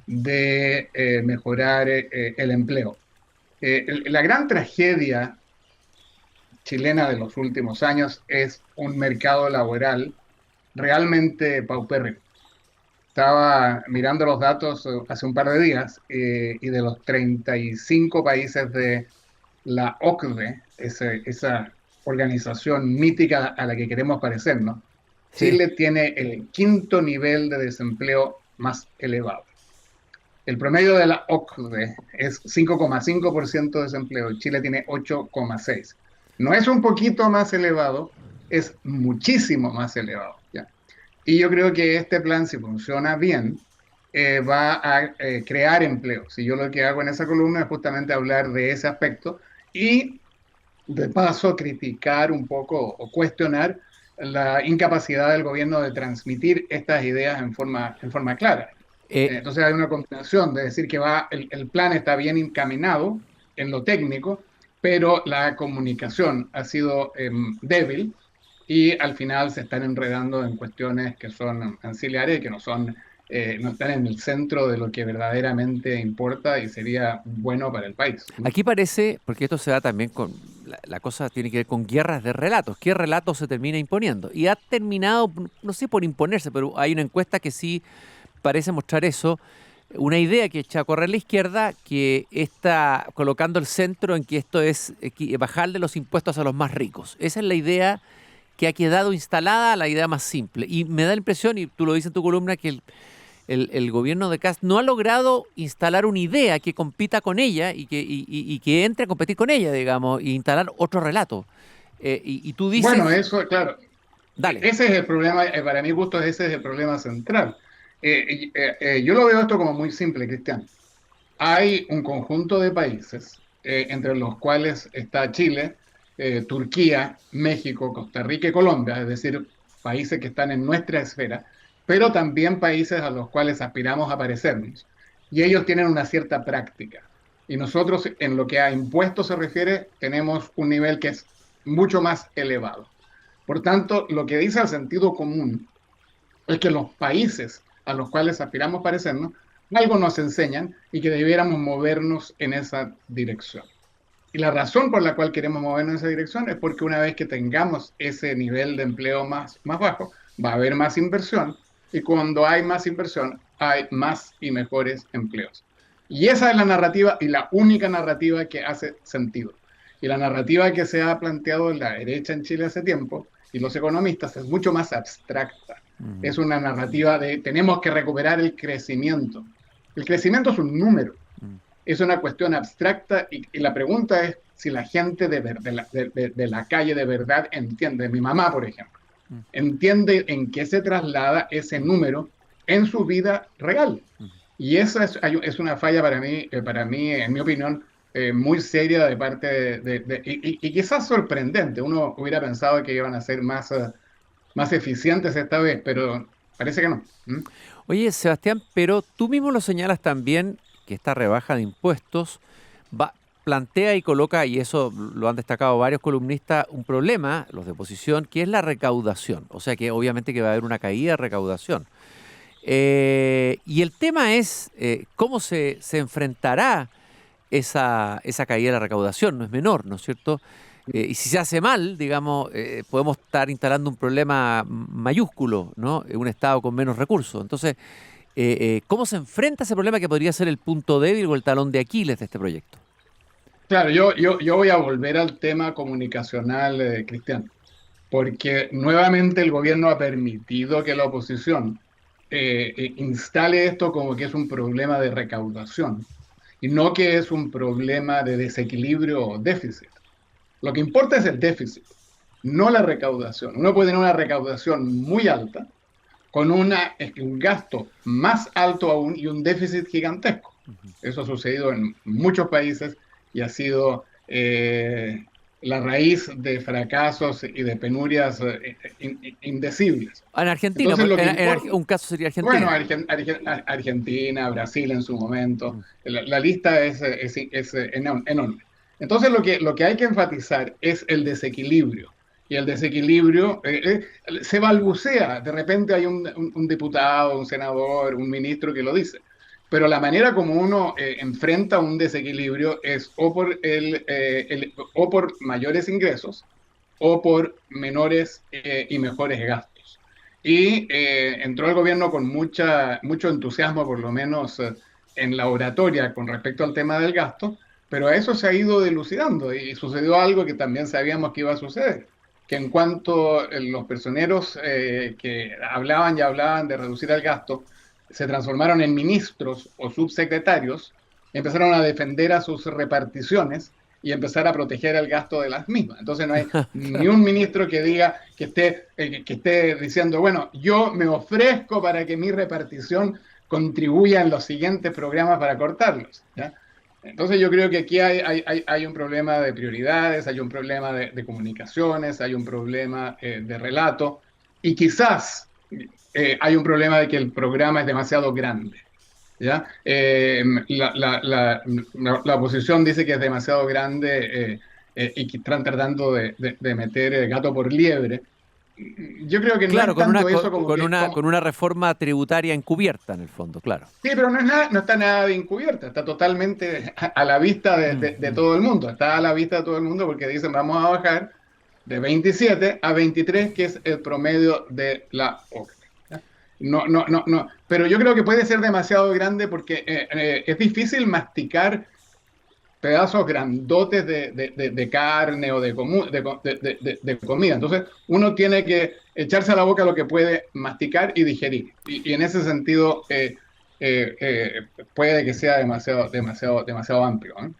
de mejorar el empleo. La gran tragedia chilena de los últimos años es un mercado laboral realmente paupérrimo. Estaba mirando los datos hace un par de días y de los 35 países de la OCDE, esa organización mítica a la que queremos parecernos, Sí. Chile tiene el quinto nivel de desempleo más elevado. El promedio de la OCDE es 5,5% de desempleo, Chile tiene 8,6%. No es un poquito más elevado, es muchísimo más elevado, ¿ya? Y yo creo que este plan, si funciona bien, va a crear empleo. Si yo lo que hago en esa columna es justamente hablar de ese aspecto y de paso criticar un poco o cuestionar la incapacidad del gobierno de transmitir estas ideas en forma clara. Entonces hay una combinación de decir que el plan está bien encaminado en lo técnico, pero la comunicación ha sido débil y al final se están enredando en cuestiones que son ancillares, que no están en el centro de lo que verdaderamente importa y sería bueno para el país, ¿no? Aquí parece, porque esto se da también con, la cosa tiene que ver con guerras de relatos. ¿Qué relato se termina imponiendo? Y ha terminado, no sé por imponerse, pero hay una encuesta que sí parece mostrar eso. Una idea que echa a correr la izquierda, que está colocando el centro en que esto es bajarle los impuestos a los más ricos. Esa es la idea que ha quedado instalada, la idea más simple. Y me da la impresión, y tú lo dices en tu columna, que el gobierno de Kast no ha logrado instalar una idea que compita con ella y que entre a competir con ella, digamos, e instalar otro relato. Y tú dices... Bueno, eso, claro. Dale. Ese es el problema, para mi gusto ese es el problema central. Yo lo veo esto como muy simple, Cristian. hay un conjunto de países, entre los cuales está Chile, Turquía, México, Costa Rica y Colombia, es decir, países que están en nuestra esfera, pero también países a los cuales aspiramos a parecernos. Y ellos tienen una cierta práctica. Y nosotros, en lo que a impuestos se refiere, tenemos un nivel que es mucho más elevado. Por tanto, lo que dice el sentido común es que los países a los cuales aspiramos parecernos, algo nos enseñan y que debiéramos movernos en esa dirección. Y la razón por la cual queremos movernos en esa dirección es porque una vez que tengamos ese nivel de empleo más bajo, va a haber más inversión, y cuando hay más inversión, hay más y mejores empleos. Y esa es la narrativa y la única narrativa que hace sentido. Y la narrativa que se ha planteado en la derecha en Chile hace tiempo, y los economistas, es mucho más abstracta. Es una narrativa de tenemos que recuperar el crecimiento. El crecimiento es un número, es una cuestión abstracta, y la pregunta es si la gente de la calle de verdad entiende. Mi mamá, por ejemplo, entiende en qué se traslada ese número en su vida real. Y esa es una falla para mí, en mi opinión, muy seria de parte y quizás sorprendente. Uno hubiera pensado que iban a ser más eficientes esta vez, pero parece que no. Oye, Sebastián, pero tú mismo lo señalas también que esta rebaja de impuestos plantea y coloca, y eso lo han destacado varios columnistas, un problema, los de oposición, que es la recaudación. O sea que obviamente que va a haber una caída de recaudación. Y el tema es cómo se enfrentará esa caída de la recaudación. No es menor, ¿no es cierto? Y si se hace mal, digamos, podemos estar instalando un problema mayúsculo, ¿no? Un Estado con menos recursos. Entonces, ¿cómo se enfrenta ese problema que podría ser el punto débil o el talón de Aquiles de este proyecto? Claro, yo voy a volver al tema comunicacional, Cristian, porque nuevamente el gobierno ha permitido que la oposición instale esto como que es un problema de recaudación y no que es un problema de desequilibrio o déficit. Lo que importa es el déficit, no la recaudación. Uno puede tener una recaudación muy alta con un gasto más alto aún y un déficit gigantesco. Eso ha sucedido en muchos países y ha sido la raíz de fracasos y de penurias indecibles. En Argentina, Entonces, un caso sería Argentina. Bueno, Argentina, Brasil en su momento, la lista es enorme. Entonces lo que hay que enfatizar es el desequilibrio. Y el desequilibrio se balbucea. De repente hay un diputado, un senador, un ministro que lo dice. Pero la manera como uno enfrenta un desequilibrio es o por mayores ingresos o por menores y mejores gastos. Y entró el gobierno con mucho entusiasmo, por lo menos en la oratoria con respecto al tema del gasto, pero a eso se ha ido dilucidando y sucedió algo que también sabíamos que iba a suceder, que en cuanto los personeros que hablaban y hablaban de reducir el gasto, se transformaron en ministros o subsecretarios, empezaron a defender a sus reparticiones y empezar a proteger el gasto de las mismas. Entonces no hay ni un ministro que diga, que esté diciendo, bueno, yo me ofrezco para que mi repartición contribuya en los siguientes programas para cortarlos, ¿ya? Entonces yo creo que aquí hay un problema de prioridades, hay un problema de comunicaciones, hay un problema de relato, y quizás hay un problema de que el programa es demasiado grande, ¿ya? La oposición dice que es demasiado grande y que están tratando de meter gato por liebre. Yo creo que Claro, no es tanto eso como con una reforma tributaria encubierta en el fondo, claro. Sí, pero no está nada de encubierta, está totalmente a la vista de todo el mundo, está a la vista de todo el mundo porque dicen vamos a bajar de 27 a 23, que es el promedio de la OCDE. No, pero yo creo que puede ser demasiado grande porque es difícil masticar pedazos grandotes de carne o de comida. Entonces, uno tiene que echarse a la boca lo que puede masticar y digerir. Y en ese sentido, puede que sea demasiado amplio, ¿eh?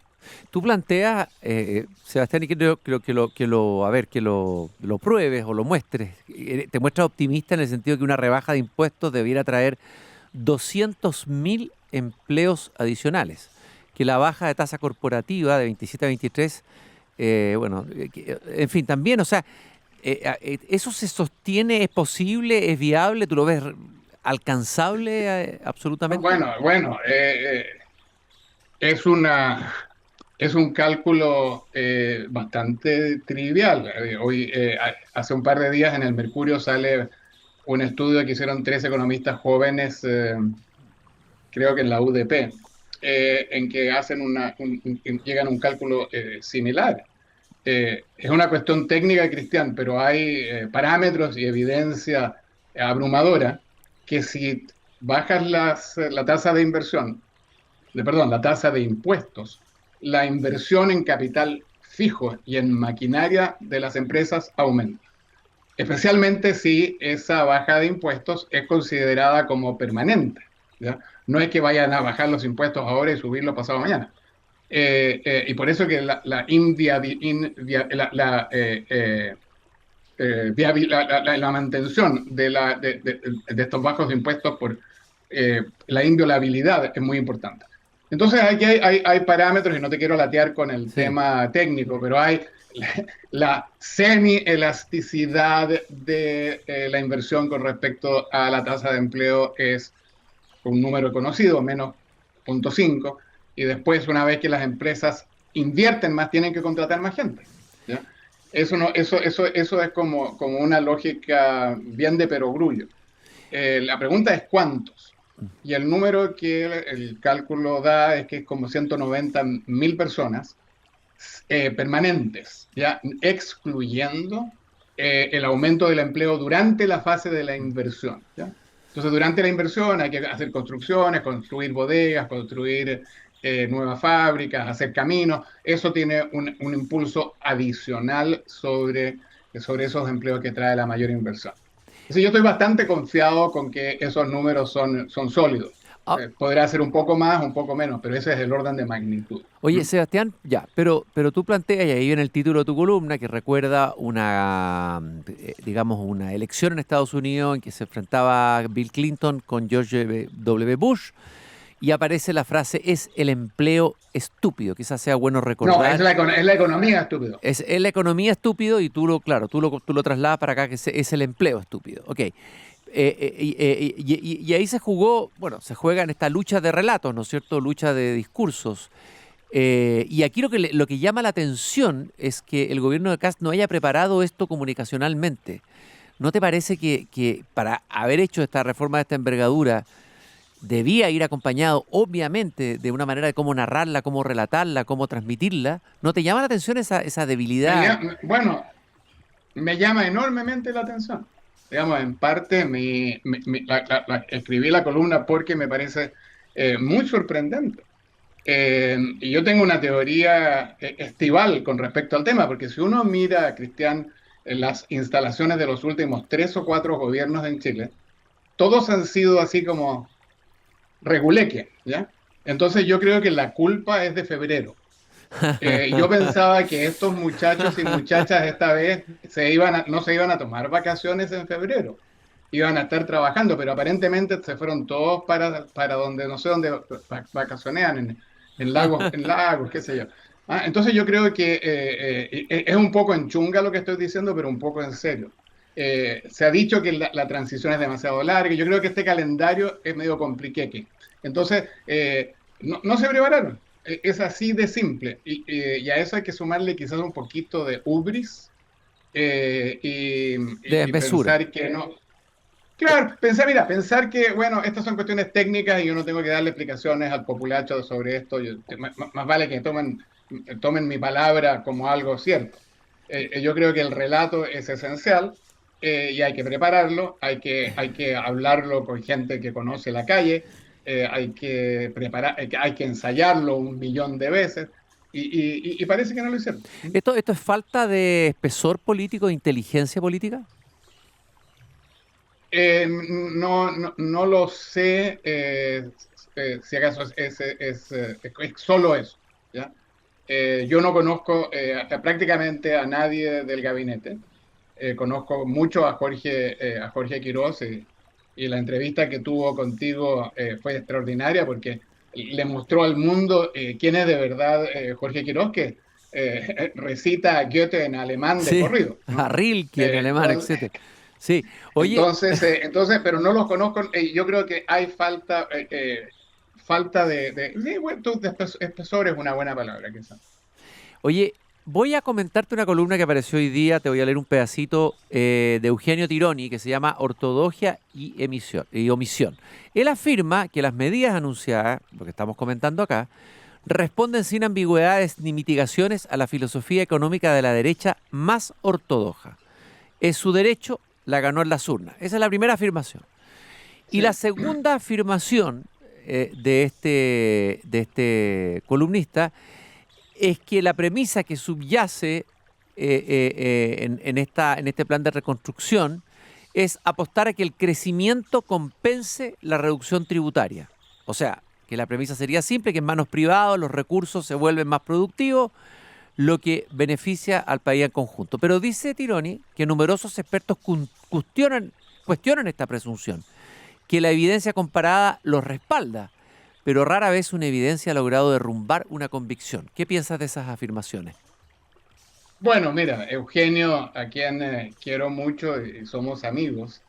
Tú planteas, Sebastián, y creo que lo pruebes o lo muestres. Te muestras optimista en el sentido que una rebaja de impuestos debiera traer 200.000 empleos adicionales. que la baja de tasa corporativa de 27 a 23, en fin, también, o sea, ¿eso se sostiene? ¿Es posible? ¿Es viable? ¿Tú lo ves alcanzable absolutamente? Bueno, es una, es un cálculo bastante trivial. Hace un par de días en el Mercurio sale un estudio que hicieron 3 economistas jóvenes, creo que en la UDP, en que hacen llegan a un cálculo similar. Es una cuestión técnica, Cristian, pero hay parámetros y evidencia abrumadora que si bajas la tasa de inversión, la tasa de impuestos, la inversión en capital fijo y en maquinaria de las empresas aumenta. Especialmente si esa baja de impuestos es considerada como permanente, ¿ya? No es que vayan a bajar los impuestos ahora y subirlos pasado mañana. Y por eso que la mantención de estos bajos impuestos por la inviolabilidad es muy importante. Entonces aquí hay parámetros, y no te quiero latear con el tema técnico, pero hay la semi-elasticidad de la inversión con respecto a la tasa de empleo es un número conocido, menos 0,5, y después, una vez que las empresas invierten más, tienen que contratar más gente, ¿ya? Eso es como una lógica bien de perogrullo. La pregunta es ¿cuántos? Y el número que el cálculo da es que es como 190.000 personas permanentes, ¿ya? Excluyendo el aumento del empleo durante la fase de la inversión, ¿ya? Entonces, durante la inversión hay que hacer construcciones, construir bodegas, construir nuevas fábricas, hacer caminos. Eso tiene un impulso adicional sobre esos empleos que trae la mayor inversión. Entonces, yo estoy bastante confiado con que esos números son sólidos. Podrá ser un poco más, un poco menos, pero ese es el orden de magnitud. Oye, Sebastián, ya, pero tú planteas, y ahí viene el título de tu columna, que recuerda digamos, una elección en Estados Unidos en que se enfrentaba Bill Clinton con George W. Bush, y aparece la frase, es el empleo estúpido. Quizás sea bueno recordar. No, es la economía estúpido. Es la economía estúpido, y tú lo trasladas para acá, que es el empleo estúpido. Ok. Y ahí se juega en esta lucha de relatos, ¿no es cierto? Lucha de discursos. Y aquí lo que llama la atención es que el gobierno de Kast no haya preparado esto comunicacionalmente. ¿No te parece que para haber hecho esta reforma de esta envergadura debía ir acompañado, obviamente, de una manera de cómo narrarla, cómo relatarla, cómo transmitirla? ¿No te llama la atención esa debilidad? Bueno, me llama enormemente la atención. Digamos, en parte escribí la columna porque me parece muy sorprendente. Y yo tengo una teoría estival con respecto al tema, porque si uno mira, Cristian, en las instalaciones de los últimos 3 o 4 gobiernos en Chile, todos han sido así como reguleque, ¿ya? Entonces yo creo que la culpa es de febrero. Yo pensaba que estos muchachos y muchachas esta vez no se iban a tomar vacaciones en febrero, iban a estar trabajando, pero aparentemente se fueron todos para donde, no sé dónde vacacionean, en lagos, qué sé yo. Entonces yo creo que es un poco en chunga lo que estoy diciendo, pero un poco en serio. Se ha dicho que la transición es demasiado larga. Yo creo que este calendario es medio compliqueque. Entonces, no se prepararon. Es así de simple. Y a eso hay que sumarle quizás un poquito de hubris y pensar que no. Claro, pensar que, bueno, estas son cuestiones técnicas y yo no tengo que darle explicaciones al populacho sobre esto. Más vale que tomen mi palabra como algo cierto. Yo creo que el relato es esencial y hay que prepararlo, hay que hablarlo con gente que conoce la calle, hay que ensayarlo 1.000.000 de veces y parece que no lo hicieron. ¿Esto es falta de espesor político, de inteligencia política? No lo sé, si acaso es solo eso, ¿ya? Yo no conozco prácticamente a nadie del gabinete. Conozco mucho a Jorge Quiroz y la entrevista que tuvo contigo fue extraordinaria porque le mostró al mundo quién es de verdad Jorge Quiroz, que recita a Goethe en alemán de Sí, corrido, a ¿no? Rilke en alemán, Entonces, etcétera. Sí, oye, pero no los conozco. Yo creo que hay falta sí, bueno, espesor es una buena palabra, quizás. Oye, voy a comentarte una columna que apareció hoy día, te voy a leer un pedacito de Eugenio Tironi, que se llama Ortodoxia y omisión. Él afirma que las medidas anunciadas, lo que estamos comentando acá, responden sin ambigüedades ni mitigaciones a la filosofía económica de la derecha más ortodoxa. Es su derecho, la ganó en las urnas. Esa es la primera afirmación. Y Sí. la segunda afirmación de este columnista es que la premisa que subyace en este plan de reconstrucción es apostar a que el crecimiento compense la reducción tributaria. O sea, que la premisa sería simple, que en manos privadas los recursos se vuelven más productivos, lo que beneficia al país en conjunto. Pero dice Tironi que numerosos expertos cuestionan esta presunción, que la evidencia comparada los respalda, pero rara vez una evidencia ha logrado derrumbar una convicción. ¿Qué piensas de esas afirmaciones? Bueno, mira, Eugenio, a quien quiero mucho y somos amigos,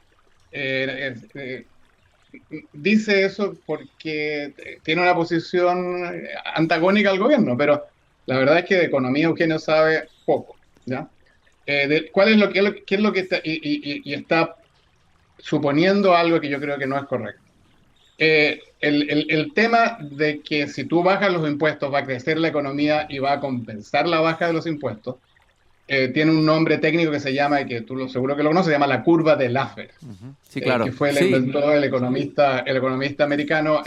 eh, eh, dice eso porque tiene una posición antagónica al gobierno, pero la verdad es que de economía Eugenio sabe poco, ¿ya? ¿Cuál es qué es lo que está, y está suponiendo algo que yo creo que no es correcto? El tema de que si tú bajas los impuestos va a crecer la economía y va a compensar la baja de los impuestos, tiene un nombre técnico que se llama, y que seguro que lo conoces, se llama la curva de Laffer, Ujú. Sí, claro. que fue el Sí, inventor, el economista americano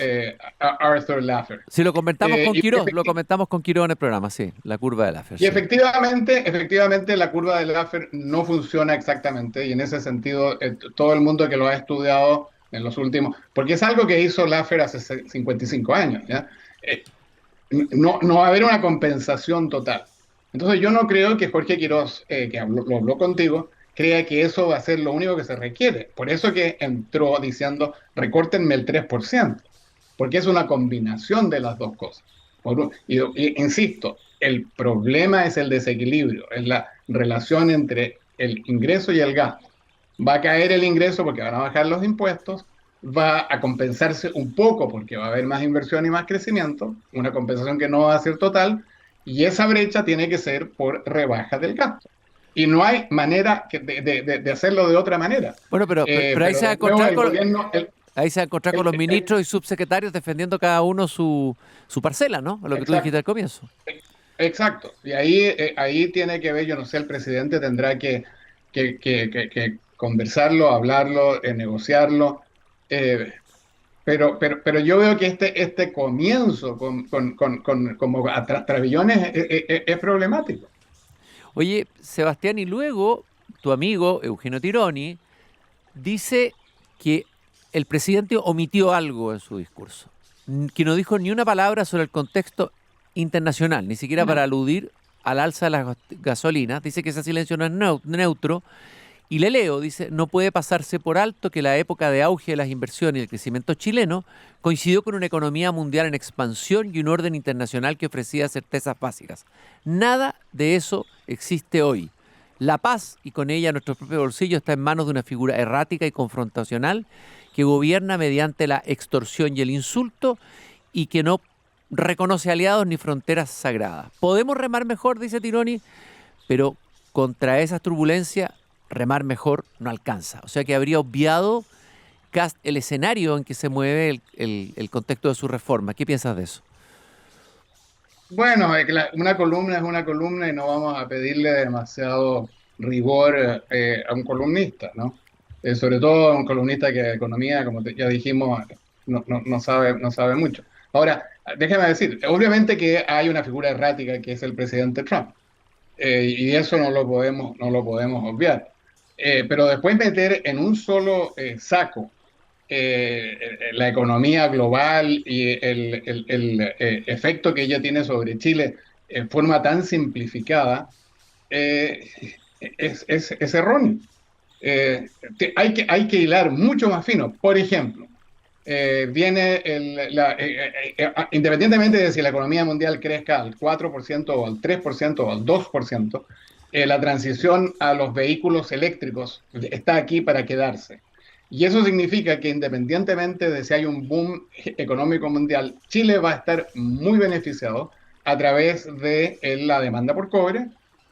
Arthur Laffer. sí, lo comentamos con Y, Quirós, lo comentamos con Quirós en el programa, sí, la curva de Laffer, y sí. efectivamente la curva de Laffer no funciona exactamente, y en ese sentido todo el mundo que lo ha estudiado en los últimos, porque es algo que hizo Laffer hace 55 años, ¿ya? Eh, no va a haber una compensación total. Entonces yo no creo que Jorge Quiroz, lo habló contigo, crea que eso va a ser lo único que se requiere. Por eso que entró diciendo, recórtenme el 3%, porque es una combinación de las dos cosas. Insisto, el problema es el desequilibrio, es la relación entre el ingreso y el gasto. Va a caer el ingreso porque van a bajar los impuestos, va a compensarse un poco porque va a haber más inversión y más crecimiento, una compensación que no va a ser total, y esa brecha tiene que ser por rebaja del gasto. Y no hay manera de hacerlo de otra manera. Bueno, pero ahí Pero se va a de nuevo, encontrar el gobierno, ahí se va a encontrar con los el- el- ministros y subsecretarios defendiendo cada uno su parcela, ¿no? Lo que tú dijiste exacto, al comienzo. exacto. Y ahí tiene que ver, yo no sé, el presidente tendrá que conversarlo, hablarlo, negociarlo. eh, pero yo veo que este comienzo como trabillones es problemático. Oye, Sebastián, y luego tu amigo Eugenio Tironi dice que el presidente omitió algo en su discurso, que no dijo ni una palabra sobre el contexto internacional, ni siquiera para aludir al alza de las gasolinas. Dice que ese silencio no es neutro. Y le leo, dice, no puede pasarse por alto que la época de auge de las inversiones y el crecimiento chileno coincidió con una economía mundial en expansión y un orden internacional que ofrecía certezas básicas. Nada de eso existe hoy. La paz, y con ella nuestro propio bolsillo, está en manos de una figura errática y confrontacional que gobierna mediante la extorsión y el insulto y que no reconoce aliados ni fronteras sagradas. Podemos remar mejor, dice Tironi, pero contra esas turbulencias remar mejor no alcanza. O sea que habría obviado Kast el escenario en que se mueve el contexto de su reforma. ¿Qué piensas de eso? Bueno, una columna es una columna y no vamos a pedirle demasiado rigor a un columnista, ¿no? Sobre todo a un columnista que de economía, como ya dijimos, no sabe mucho. Ahora, déjame decir, obviamente que hay una figura errática que es el presidente Trump, y eso no lo podemos obviar. Pero después meter en un solo saco la economía global y el efecto que ella tiene sobre Chile en forma tan simplificada, eh, es erróneo. Hay que hilar mucho más fino. Por ejemplo, independientemente de si la economía mundial crezca al 4% o al 3% o al 2%, la transición a los vehículos eléctricos está aquí para quedarse. Y eso significa que independientemente de si hay un boom económico mundial, Chile va a estar muy beneficiado a través de la demanda por cobre,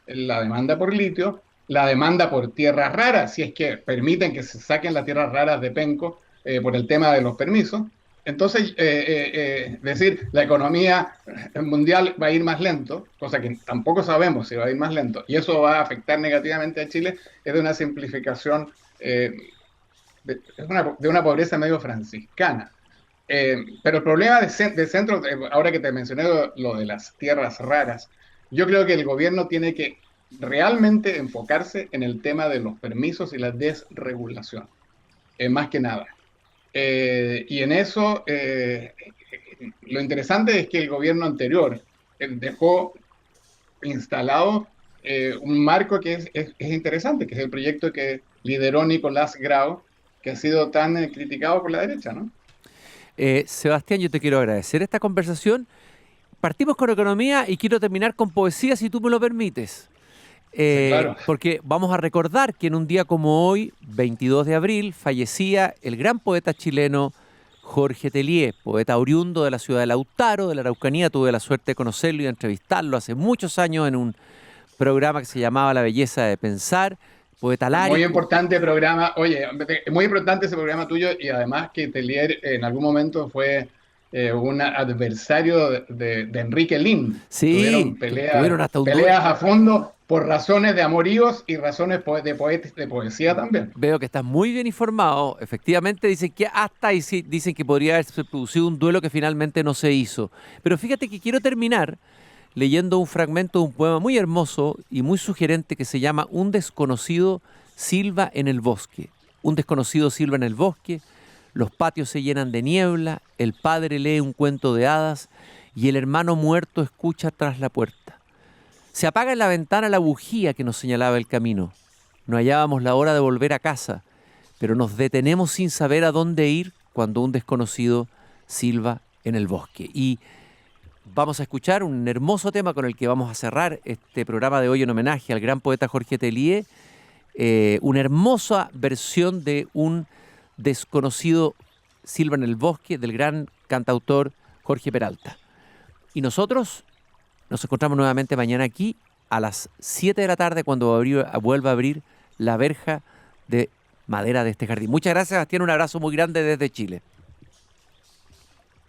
la demanda por litio, la demanda por tierras raras, si es que permiten que se saquen las tierras raras de Penco por el tema de los permisos. Entonces, decir, la economía mundial va a ir más lento, cosa que tampoco sabemos si va a ir más lento, y eso va a afectar negativamente a Chile, es de una simplificación, de una pobreza medio franciscana. Pero el problema de centro, ahora que te mencioné lo de las tierras raras, yo creo que el gobierno tiene que realmente enfocarse en el tema de los permisos y la desregulación, más que nada. Y en eso, lo interesante es que el gobierno anterior dejó instalado un marco que es interesante, que es el proyecto que lideró Nicolás Grau, que ha sido tan criticado por la derecha, ¿no? Sebastián, yo te quiero agradecer esta conversación. Partimos con economía y quiero terminar con poesía, si tú me lo permites. Sí, claro. Porque vamos a recordar que en un día como hoy, 22 de abril, fallecía el gran poeta chileno Jorge Telier, poeta oriundo de la ciudad de Lautaro, de la Araucanía. Tuve la suerte de conocerlo y de entrevistarlo hace muchos años en un programa que se llamaba La Belleza de Pensar. Poeta lárico. Muy importante programa, oye, muy importante ese programa tuyo, y además que Telier en algún momento fue un adversario de Enrique Lin. Sí, Tuvieron tuvieron hasta un duelo. peleas a fondo por razones de amoríos y razones de poesía también. Veo que estás muy bien informado. Efectivamente, dicen que dicen que podría haberse producido un duelo que finalmente no se hizo. Pero fíjate que quiero terminar leyendo un fragmento de un poema muy hermoso y muy sugerente que se llama Un desconocido silba en el bosque. Un desconocido silba en el bosque, los patios se llenan de niebla, el padre lee un cuento de hadas y el hermano muerto escucha tras la puerta. Se apaga en la ventana la bujía que nos señalaba el camino. No hallábamos la hora de volver a casa, pero nos detenemos sin saber a dónde ir cuando un desconocido silba en el bosque. Y vamos a escuchar un hermoso tema con el que vamos a cerrar este programa de hoy en homenaje al gran poeta Jorge Telier, una hermosa versión de Un desconocido silba en el bosque del gran cantautor Jorge Peralta. Y nosotros nos encontramos nuevamente mañana aquí a las 7 de la tarde cuando vuelva a abrir la verja de madera de este jardín. Muchas gracias, Sebastián, un abrazo muy grande desde Chile.